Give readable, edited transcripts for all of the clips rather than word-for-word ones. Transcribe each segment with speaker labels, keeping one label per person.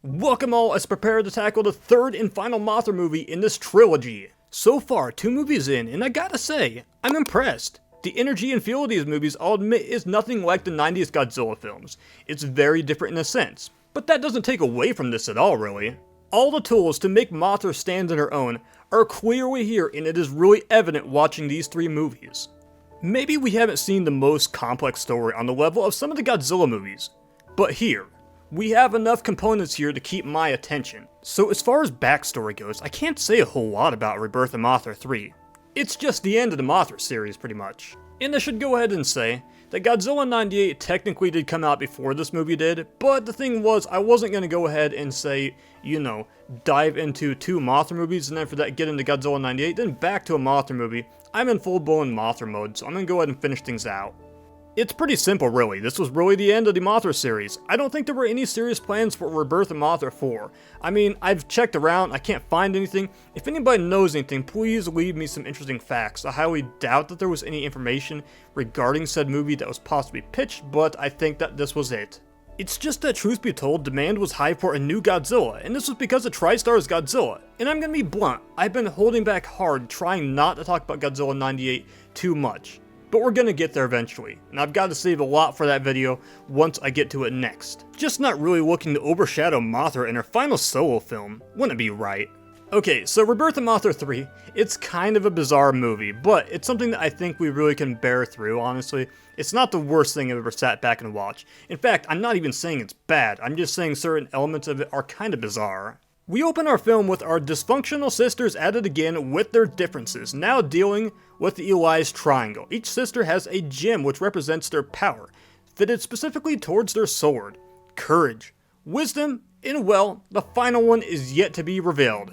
Speaker 1: Welcome all as prepare to tackle the third and final Mothra movie in this trilogy. So far, 2 movies in, and I gotta say, I'm impressed. The energy and feel of these movies, I'll admit, is nothing like the 90s Godzilla films. It's very different in a sense, but that doesn't take away from this at all, really. All the tools to make Mothra stand on her own are clearly here, and it is really evident watching these 3 movies. Maybe we haven't seen the most complex story on the level of some of the Godzilla movies, but here, we have enough components here to keep my attention. So as far as backstory goes, I can't say a whole lot about Rebirth of Mothra 3. It's just the end of the Mothra series, pretty much. And I should go ahead and say that Godzilla 98 technically did come out before this movie did, but the thing was, I wasn't going to go ahead and say, dive into 2 Mothra movies and then for that get into Godzilla 98, then back to a Mothra movie. I'm in full-blown Mothra mode, so I'm going to go ahead and finish things out. It's pretty simple, really. This was really the end of the Mothra series. I don't think there were any serious plans for Rebirth of Mothra 4. I mean, I've checked around, I can't find anything. If anybody knows anything, please leave me some interesting facts. I highly doubt that there was any information regarding said movie that was possibly pitched, but I think that this was it. It's just that, truth be told, demand was high for a new Godzilla, and this was because of TriStar's Godzilla. And I'm gonna be blunt, I've been holding back hard, trying not to talk about Godzilla 98 too much. But we're gonna get there eventually, and I've got to save a lot for that video once I get to it next. Just not really looking to overshadow Mothra in her final solo film, wouldn't be right. Okay, so Rebirth of Mothra 3, it's kind of a bizarre movie, but it's something that I think we really can bear through, honestly. It's not the worst thing I've ever sat back and watched. In fact, I'm not even saying it's bad, I'm just saying certain elements of it are kind of bizarre. We open our film with our dysfunctional sisters at it again with their differences, now dealing with the Eli's Triangle. Each sister has a gem which represents their power, fitted specifically towards their sword, courage, wisdom, and well, the final one is yet to be revealed.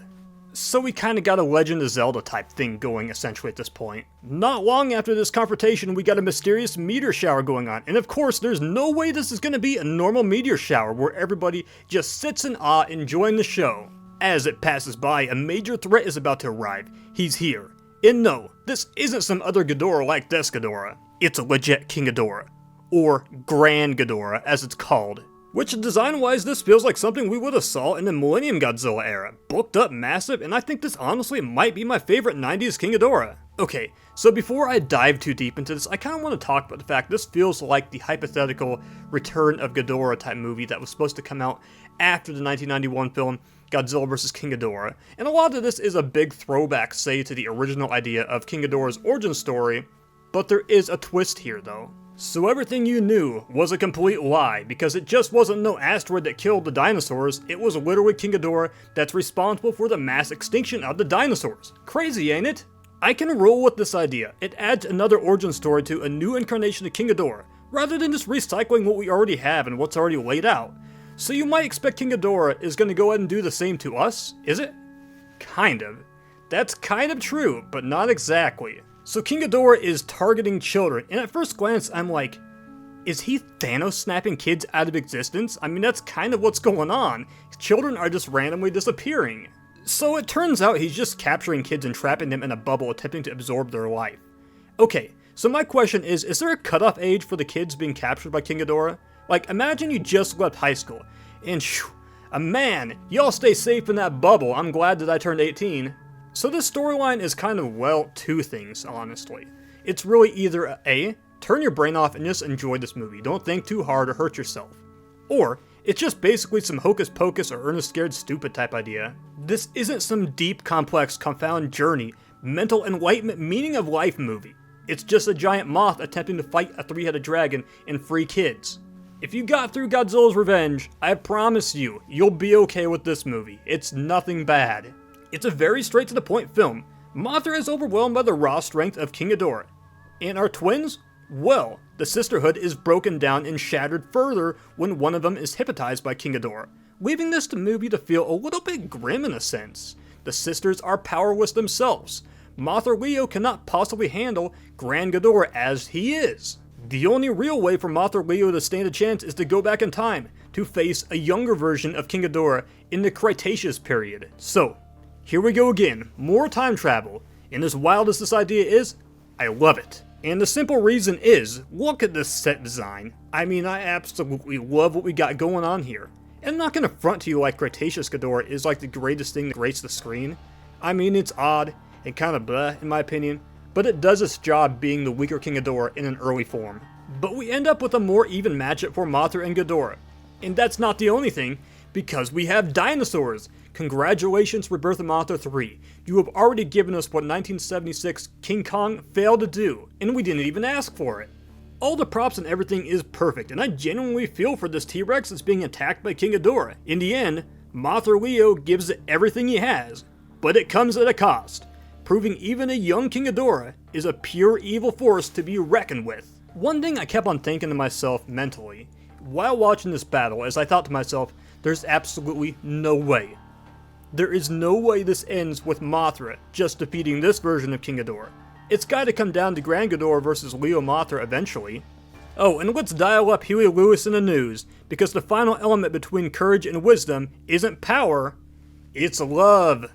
Speaker 1: So we kinda got a Legend of Zelda type thing going essentially at this point. Not long after this confrontation, we got a mysterious meteor shower going on, and of course there's no way this is gonna be a normal meteor shower where everybody just sits in awe enjoying the show. As it passes by, a major threat is about to arrive. He's here. And no, this isn't some other Ghidorah like this Ghidorah. It's a legit King Ghidorah. Or Grand Ghidorah as it's called. Which design-wise, this feels like something we would have saw in the Millennium Godzilla era. Booked up, massive, and I think this honestly might be my favorite 90s King Ghidorah. Okay, so before I dive too deep into this, I kind of want to talk about the fact this feels like the hypothetical Return of Ghidorah type movie that was supposed to come out after the 1991 film Godzilla vs. King Ghidorah. And a lot of this is a big throwback, say, to the original idea of King Ghidorah's origin story, but there is a twist here though. So everything you knew was a complete lie, because it just wasn't no asteroid that killed the dinosaurs, it was literally King Ghidorah that's responsible for the mass extinction of the dinosaurs. Crazy, ain't it? I can roll with this idea. It adds another origin story to a new incarnation of King Ghidorah, rather than just recycling what we already have and what's already laid out. So you might expect King Ghidorah is going to go ahead and do the same to us, is it? Kind of. That's kind of true, but not exactly. So King Ghidorah is targeting children, and at first glance I'm like, is he Thanos snapping kids out of existence? I mean, that's kind of what's going on. Children are just randomly disappearing. So it turns out he's just capturing kids and trapping them in a bubble, attempting to absorb their life. Okay, so my question is there a cutoff age for the kids being captured by King Ghidorah? Like, imagine you just left high school, and a man, y'all stay safe in that bubble, I'm glad that I turned 18. So this storyline is kind of, well, 2 things, honestly. It's really either A, turn your brain off and just enjoy this movie, don't think too hard or hurt yourself. Or, it's just basically some hocus pocus or Ernest Scared Stupid type idea. This isn't some deep, complex, confound journey, mental enlightenment, meaning of life movie. It's just a giant moth attempting to fight a 3-headed dragon and free kids. If you got through Godzilla's Revenge, I promise you, you'll be okay with this movie. It's nothing bad. It's a very straight to the point film. Mothra is overwhelmed by the raw strength of King Ghidorah. And our twins? Well, the sisterhood is broken down and shattered further when one of them is hypnotized by King Ghidorah, leaving this movie to feel a little bit grim in a sense. The sisters are powerless themselves. Mothra Leo cannot possibly handle Grand Ghidorah as he is. The only real way for Mothra Leo to stand a chance is to go back in time, to face a younger version of King Ghidorah in the Cretaceous period. So, here we go again, more time travel, and as wild as this idea is, I love it. And the simple reason is, look at this set design. I mean, I absolutely love what we got going on here. And I'm not gonna front to you like Cretaceous Ghidorah is like the greatest thing that graced the screen. I mean, it's odd and kind of bleh in my opinion, but it does its job being the weaker King Ghidorah in an early form. But we end up with a more even matchup for Mothra and Ghidorah. And that's not the only thing, because we have dinosaurs! Congratulations, Rebirth of Mothra 3. You have already given us what 1976 King Kong failed to do, and we didn't even ask for it. All the props and everything is perfect, and I genuinely feel for this T-Rex that's being attacked by King Ghidorah. In the end, Mothra Leo gives it everything he has, but it comes at a cost, proving even a young King Ghidorah is a pure evil force to be reckoned with. One thing I kept on thinking to myself mentally, while watching this battle, is I thought to myself, there's absolutely no way. There is no way this ends with Mothra just defeating this version of King Ghidorah. It's gotta come down to Grand Ghidorah versus Leo Mothra eventually. Oh, and let's dial up Huey Lewis in the news, because the final element between courage and wisdom isn't power, it's love.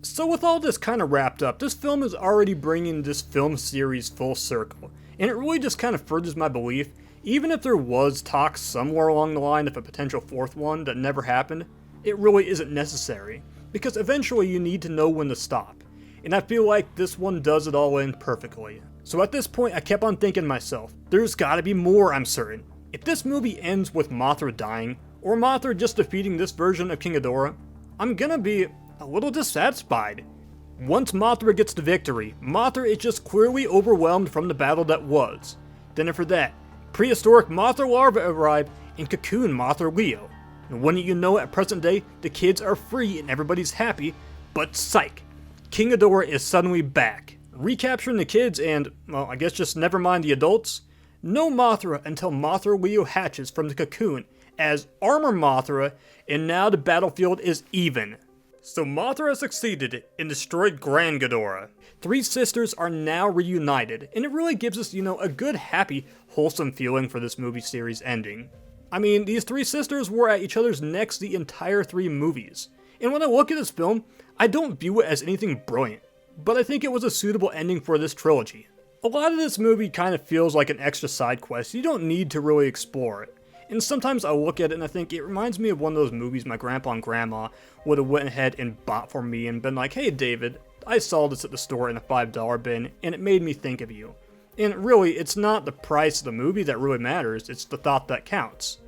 Speaker 1: So with all this kind of wrapped up, this film is already bringing this film series full circle, and it really just kind of furthers my belief, even if there was talk somewhere along the line of a potential fourth one that never happened, it really isn't necessary, because eventually you need to know when to stop, and I feel like this one does it all in perfectly. So at this point I kept on thinking to myself, there's gotta be more, I'm certain. If this movie ends with Mothra dying, or Mothra just defeating this version of King Ghidorah, I'm gonna be a little dissatisfied. Once Mothra gets the victory, Mothra is just clearly overwhelmed from the battle that was. Then after that, prehistoric Mothra larvae arrive and cocoon Mothra Leo. And wouldn't you know, at present day, the kids are free and everybody's happy, but psych! King Ghidorah is suddenly back, recapturing the kids and, well, I guess just never mind the adults. No Mothra until Mothra Leo hatches from the cocoon as Armor Mothra, and now the battlefield is even. So Mothra has succeeded and destroyed Grand Ghidorah. Three sisters are now reunited, and it really gives us, a good, happy, wholesome feeling for this movie series ending. I mean, these three sisters were at each other's necks the entire 3 movies. And when I look at this film, I don't view it as anything brilliant, but I think it was a suitable ending for this trilogy. A lot of this movie kind of feels like an extra side quest, you don't need to really explore it. And sometimes I look at it and I think it reminds me of one of those movies my grandpa and grandma would have went ahead and bought for me and been like, hey David, I saw this at the store in a $5 bin and it made me think of you. And really, it's not the price of the movie that really matters, it's the thought that counts.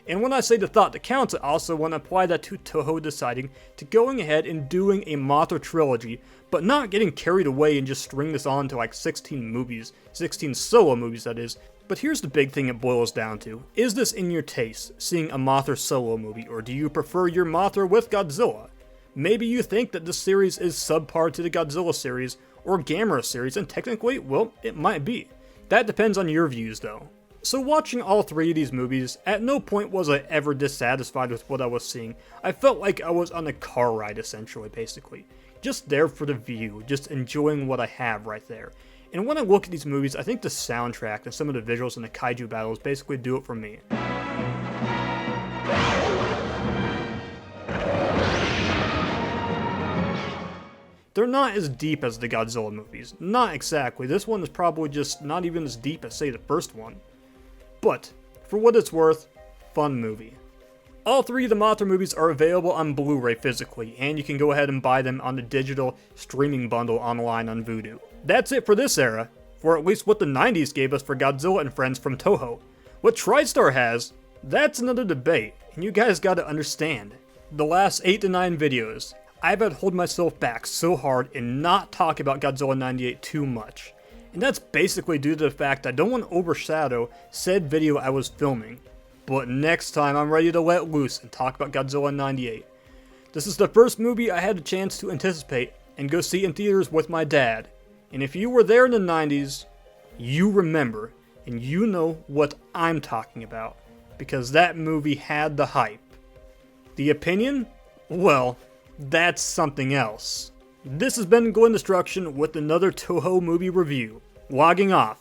Speaker 1: And when I say the thought that counts, I also want to apply that to Toho deciding to going ahead and doing a Mothra trilogy, but not getting carried away and just string this on to like 16 movies, 16 solo movies that is. But here's the big thing it boils down to. Is this in your taste, seeing a Mothra solo movie, or do you prefer your Mothra with Godzilla? Maybe you think that this series is subpar to the Godzilla series, or Gamera series, and technically, well, it might be. That depends on your views though. So watching all 3 of these movies, at no point was I ever dissatisfied with what I was seeing. I felt like I was on a car ride essentially, basically. Just there for the view, just enjoying what I have right there. And when I look at these movies, I think the soundtrack and some of the visuals in the kaiju battles basically do it for me. They're not as deep as the Godzilla movies. Not exactly. This one is probably just not even as deep as, say, the first one. But, for what it's worth, fun movie. All 3 of the Mothra movies are available on Blu-ray physically, and you can go ahead and buy them on the digital streaming bundle online on Vudu. That's it for this era, for at least what the 90s gave us for Godzilla and Friends from Toho. What TriStar has, that's another debate, and you guys gotta understand. The last 8 to 9 videos, I've had to hold myself back so hard and not talk about Godzilla 98 too much. And that's basically due to the fact I don't want to overshadow said video I was filming. But next time I'm ready to let loose and talk about Godzilla 98. This is the first movie I had a chance to anticipate and go see in theaters with my dad. And if you were there in the 90s, you remember, and you know what I'm talking about. Because that movie had the hype. The opinion? Well, that's something else. This has been Glenn Destruction with another Toho movie review. Logging off.